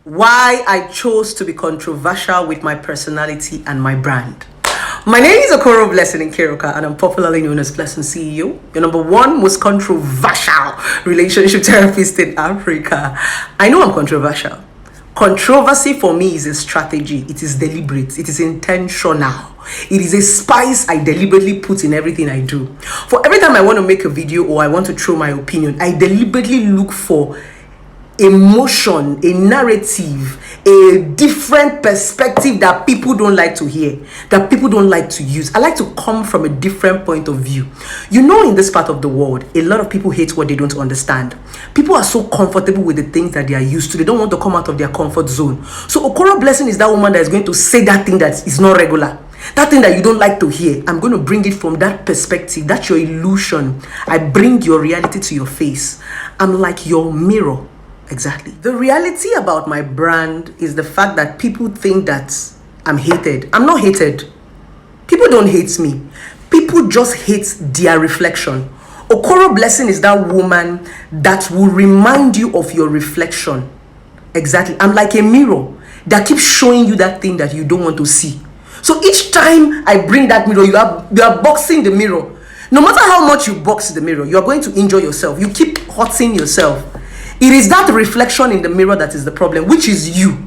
Why I chose to be controversial with my personality and my brand. My name is Okoro Blessing Nkiruka, and I'm popularly known as Blessing CEO, your number one most controversial relationship therapist in Africa. I know I'm controversial. Controversy for me is a strategy. It is deliberate. It is intentional. It is a spice I deliberately put in everything I do. For every time I want to make a video or I want to throw my opinion, I deliberately look for emotion, a narrative, a different perspective that people don't like to hear, that people don't like to use. I like to come from a different point of view. You know, in this part of the world, a lot of people hate what they don't understand. People are so comfortable with the things that they are used to. They don't want to come out of their comfort zone. So Okoro Blessing is that woman that is going to say that thing that is not regular. That thing that you don't like to hear. I'm going to bring it from that perspective. That's your illusion. I bring your reality to your face. I'm like your mirror. Exactly. The reality about my brand is the fact that people think that I'm hated. I'm not hated. People don't hate me. People just hate their reflection. Okoro Blessing is that woman that will remind you of your reflection. Exactly. I'm like a mirror that keeps showing you that thing that you don't want to see. So each time I bring that mirror, you are boxing the mirror. No matter how much you box the mirror, you are going to injure yourself. You keep hurting yourself. It is that reflection in the mirror that is the problem, which is you.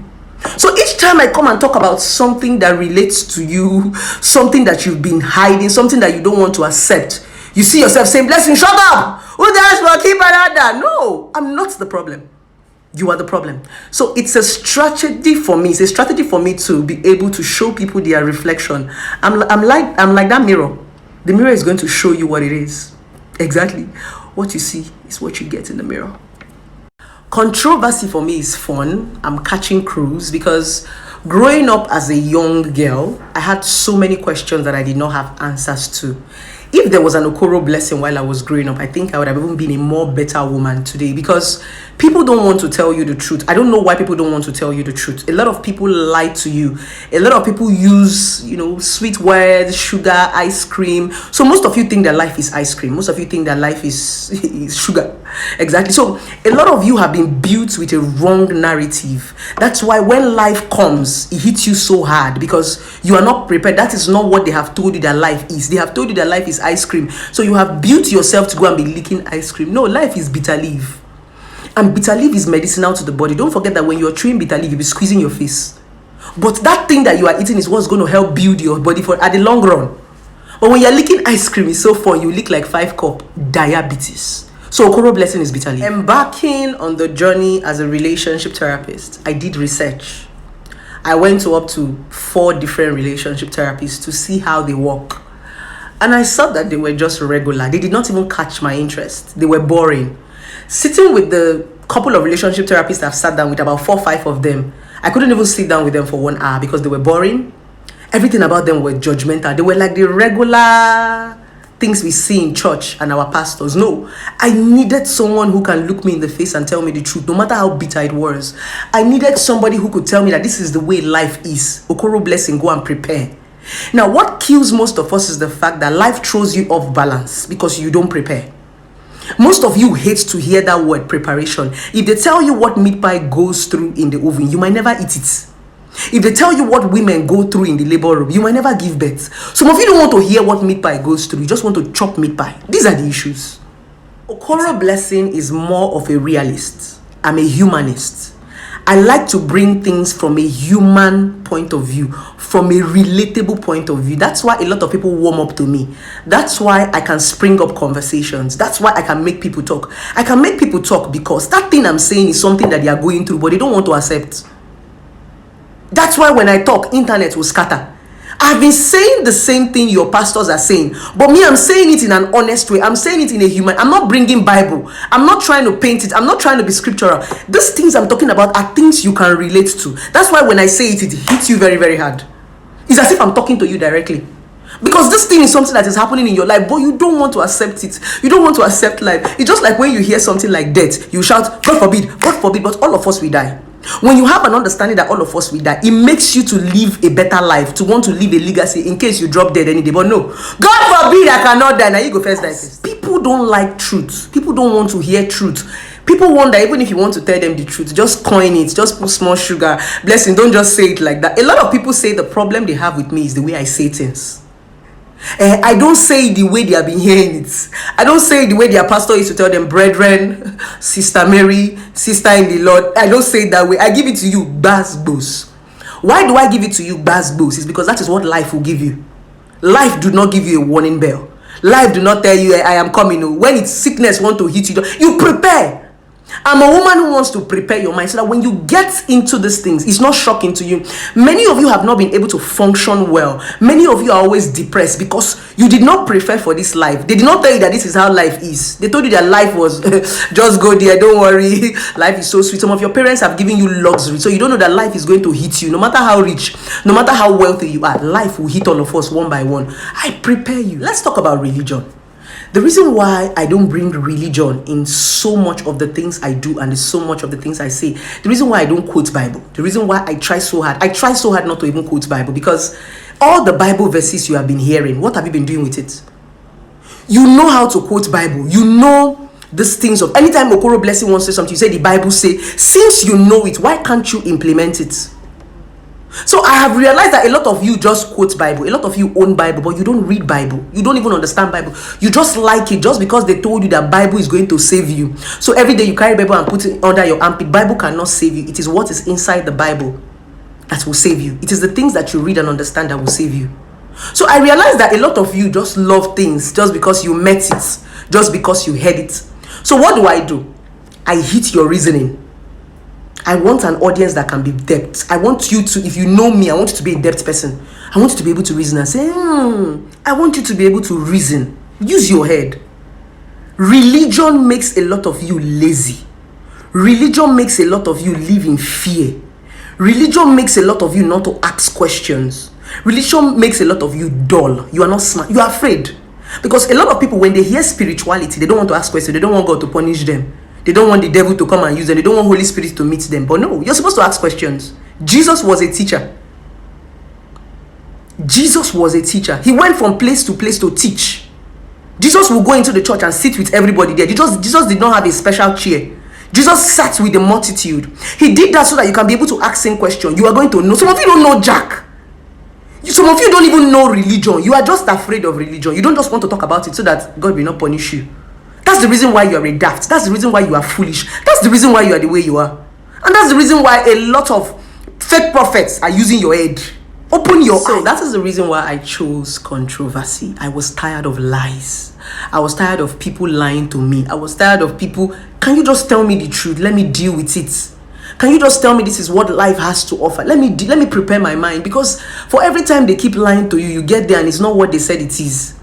So each time I come and talk about something that relates to you, something that you've been hiding, something that you don't want to accept, you see yourself saying, Blessing, shut up! Who dares for keep that? No, I'm not the problem. You are the problem. So it's a strategy for me. It's a strategy for me to be able to show people their reflection. I'm like that mirror. The mirror is going to show you what it is. Exactly. What you see is what you get in the mirror. Controversy for me is fun. I'm catching cruise because growing up as a young girl, I had so many questions that I did not have answers to. If there was an Okoro Blessing while I was growing up, I think I would have even been a more better woman today, because people don't want to tell you the truth. I don't know why people don't want to tell you the truth. A lot of people lie to you. A lot of people use, sweet words, sugar, ice cream. So most of you think that life is ice cream. Most of you think that life is sugar. Exactly. So a lot of you have been built with a wrong narrative. That's why when life comes, it hits you so hard because you are not prepared. That is not what they have told you that life is. They have told you that life is ice cream. So you have built yourself to go and be licking ice cream. No, life is bitter leaf. And bitter leaf is medicinal to the body. Don't forget that when you're chewing bitter leaf, you'll be squeezing your face. But that thing that you are eating is what's going to help build your body for at the long run. But when you're licking ice cream, it's so fun. You lick like 5 cups. Diabetes. So Okoro Blessing is bitter leaf. Embarking on the journey as a relationship therapist, I did research. I went to up to 4 different relationship therapists to see how they work. And I saw that they were just regular. They did not even catch my interest. They were boring. Sitting with the couple of relationship therapists I've sat down with, about 4 or 5 of them, I couldn't even sit down with them for 1 hour because they were boring. Everything about them were judgmental. They were like the regular things we see in church and our pastors. No, I needed someone who can look me in the face and tell me the truth, no matter how bitter it was. I needed somebody who could tell me that this is the way life is. Okoro Blessing, go and prepare. Now, what kills most of us is the fact that life throws you off balance because you don't prepare. Most of you hate to hear that word, preparation. If they tell you what meat pie goes through in the oven, you might never eat it. If they tell you what women go through in the labor room, you might never give birth. Some of you don't want to hear what meat pie goes through. You just want to chop meat pie. These are the issues. Okoro Blessing is more of a realist. I'm a humanist. I like to bring things from a human point of view, from a relatable point of view. That's why a lot of people warm up to me. That's why I can spring up conversations. That's why I can make people talk. I can make people talk because that thing I'm saying is something that they are going through, but they don't want to accept. That's why when I talk, internet will scatter. I've been saying the same thing your pastors are saying, but me, I'm saying it in an honest way. I'm saying it in a human. I'm not bringing Bible. I'm not trying to paint it. I'm not trying to be scriptural. These things I'm talking about are things you can relate to. That's why when I say it, it hits you very, very hard. It's as if I'm talking to you directly. Because this thing is something that is happening in your life, but you don't want to accept it. You don't want to accept life. It's just like when you hear something like death, you shout, God forbid, but all of us will die. When you have an understanding that all of us will die, it makes you to live a better life, to want to leave a legacy in case you drop dead any day. But no, God forbid I cannot die. Now you go first die first. People don't like truth. People don't want to hear truth. People wonder, even if you want to tell them the truth, just coin it, just put small sugar. Blessing, don't just say it like that. A lot of people say the problem they have with me is the way I say things. I don't say it the way they have been hearing it. I don't say it the way their pastor used to tell them, brethren, Sister Mary, sister in the Lord. I don't say it that way. I give it to you, basbos. Why do I give it to you, basbos? It's because that is what life will give you. Life do not give you a warning bell. Life do not tell you, I am coming. When it's sickness want to hit you, you prepare. I'm a woman who wants to prepare your mind so that when you get into these things, it's not shocking to you. Many of you have not been able to function well. Many of you are always depressed because you did not prepare for this life. They did not tell you that this is how life is. They told you that life was just go there, don't worry. Life is so sweet. Some of your parents have given you luxury, so you don't know that life is going to hit you. No matter how rich, no matter how wealthy you are, life will hit all of us one by one. I prepare you. Let's talk about religion. The reason why I don't bring religion in so much of the things I do and so much of the things I say, the reason why I don't quote Bible, the reason why I try so hard not to even quote Bible, because all the Bible verses you have been hearing, what have you been doing with it? You know how to quote Bible. You know these things of anytime Okoro Blessing wants to say something, you say the Bible say, since you know it, why can't you implement it? So I have realized that a lot of you just quote Bible, a lot of you own Bible, but you don't read Bible. You don't even understand Bible. You just like it just because they told you that Bible is going to save you. So every day you carry Bible and put it under your armpit. Bible cannot save you. It is what is inside the Bible that will save you. It is the things that you read and understand that will save you. So I realized that a lot of you just love things just because you met it, just because you heard it. So what do? I hit your reasoning. I want an audience that can be depth. I want you to, if you know me, I want you to be a depth person. I want you to be able to reason and say, I want you to be able to reason. Use your head. Religion makes a lot of you lazy. Religion makes a lot of you live in fear. Religion makes a lot of you not to ask questions. Religion makes a lot of you dull. You are not smart. You are afraid. Because a lot of people, when they hear spirituality, they don't want to ask questions. They don't want God to punish them. They don't want the devil to come and use them. They don't want Holy Spirit to meet them. But no, you're supposed to ask questions. Jesus was a teacher. Jesus was a teacher. He went from place to place to teach. Jesus will go into the church and sit with everybody there. Jesus did not have a special chair. Jesus sat with the multitude. He did that so that you can be able to ask him questions. You are going to know. Some of you don't know Jack. Some of you don't even know religion. You are just afraid of religion. You don't just want to talk about it so that God will not punish you. That's the reason why you are a daft. That's the reason why you are foolish. That's the reason why you are the way you are. And that's the reason why a lot of fake prophets are using your head. Open your eyes. That is the reason why I chose controversy. I was tired of lies. I was tired of people lying to me. I was tired of people, can you just tell me the truth? Let me deal with it. Can you just tell me this is what life has to offer? Let me prepare my mind. Because for every time they keep lying to you, you get there and it's not what they said it is.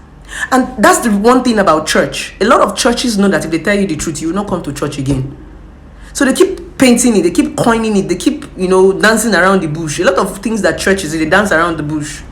And that's the one thing about church. A lot of churches know that if they tell you the truth, you will not come to church again. So they keep painting it, they keep coining it, they keep, dancing around the bush. A lot of things that churches do, they dance around the bush.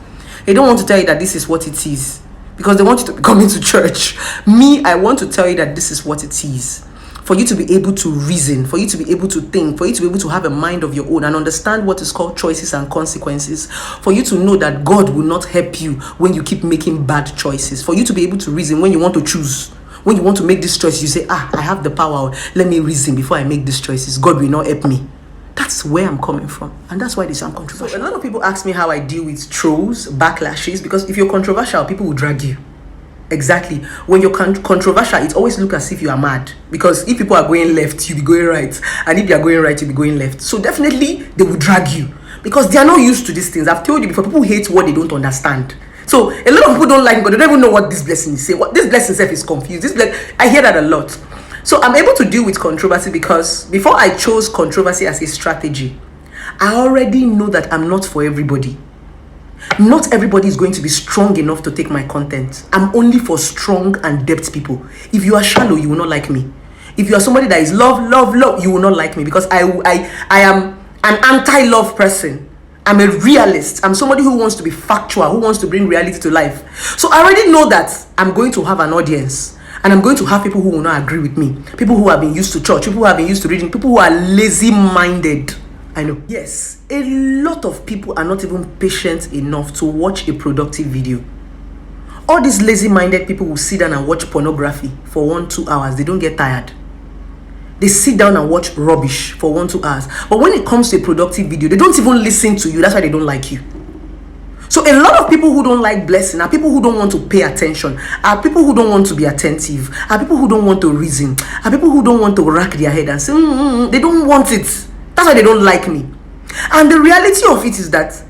They don't want to tell you that this is what it is because they want you to be coming to church. Me, I want to tell you that this is what it is. For you to be able to reason, for you to be able to think, for you to be able to have a mind of your own and understand what is called choices and consequences, for you to know that God will not help you when you keep making bad choices, for you to be able to reason when you want to choose, when you want to make this choice, you say, I have the power, let me reason before I make these choices. God will not help me. That's where I'm coming from, and that's why they sound controversial. So a lot of people ask me how I deal with trolls, backlashes, because if you're controversial, people will drag you. Exactly. When you're controversial, it always looks as if you are mad, because if people are going left, you'll be going right, and if you are going right, you'll be going left. So definitely they will drag you because they are not used to these things. I've told you before, people hate what they don't understand. So a lot of people don't like God. They don't even know what this blessing is saying. What this blessing itself is confused. I hear that a lot. So I'm able to deal with controversy because before I chose controversy as a strategy, I already know that I'm not for everybody. Not everybody is going to be strong enough to take my content. I'm only for strong and depth people. If you are shallow, you will not like me. If you are somebody that is love, you will not like me because I am an anti-love person. I'm a realist. I'm somebody who wants to be factual, who wants to bring reality to life. So I already know that I'm going to have an audience. And I'm going to have people who will not agree with me. People who have been used to church. People who have been used to reading. People who are lazy-minded. I know. Yes, a lot of people are not even patient enough to watch a productive video. All these lazy-minded people will sit down and watch pornography for 1-2 hours. They don't get tired. They sit down and watch rubbish for 1-2 hours. But when it comes to a productive video, they don't even listen to you. That's why they don't like you. So a lot of people who don't like blessing are people who don't want to pay attention, are people who don't want to be attentive, are people who don't want to reason, are people who don't want to rack their head and say, they don't want it. That's why they don't like me. And the reality of it is that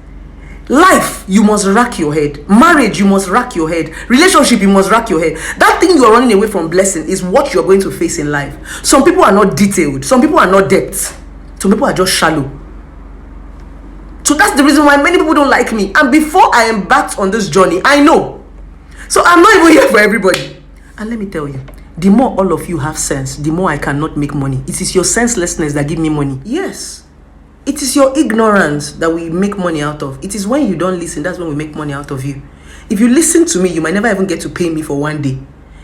life, you must rack your head. Marriage, you must rack your head. Relationship, you must rack your head. That thing you are running away from blessing is what you're going to face in life. Some people are not detailed. Some people are not depth. Some people are just shallow. So that's the reason why many people don't like me. And before I embarked on this journey, I know. So I'm not even here for everybody. And let me tell you, the more all of you have sense, the more I cannot make money. It is your senselessness that give me money. Yes. It is your ignorance that we make money out of. It is when you don't listen, that's when we make money out of you. If you listen to me, you might never even get to pay me for one day.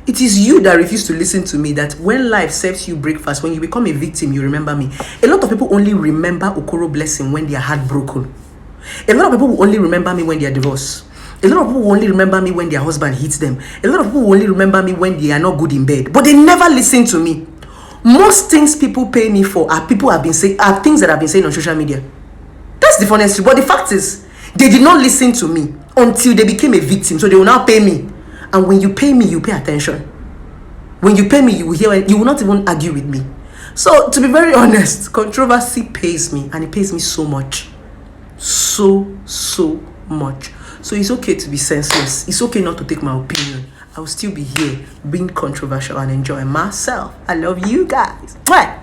It is you that refuse to listen to me, that when life serves you breakfast, when you become a victim, you remember me. A lot of people only remember Okoro Blessing when they are heartbroken. A lot of people will only remember me when they are divorced. A lot of people will only remember me when their husband hits them. A lot of people will only remember me when they are not good in bed. But they never listen to me. Most things people pay me for are things that I've been saying on social media. That's the funniest thing. But the fact is, they did not listen to me until they became a victim. So they will now pay me. And when you pay me, you pay attention. When you pay me, you will hear. You will not even argue with me. So to be very honest, controversy pays me, and it pays me so much. So much. So it's okay to be senseless. It's okay not to take my opinion. I will still be here being controversial and enjoying myself. I love you guys. Bye.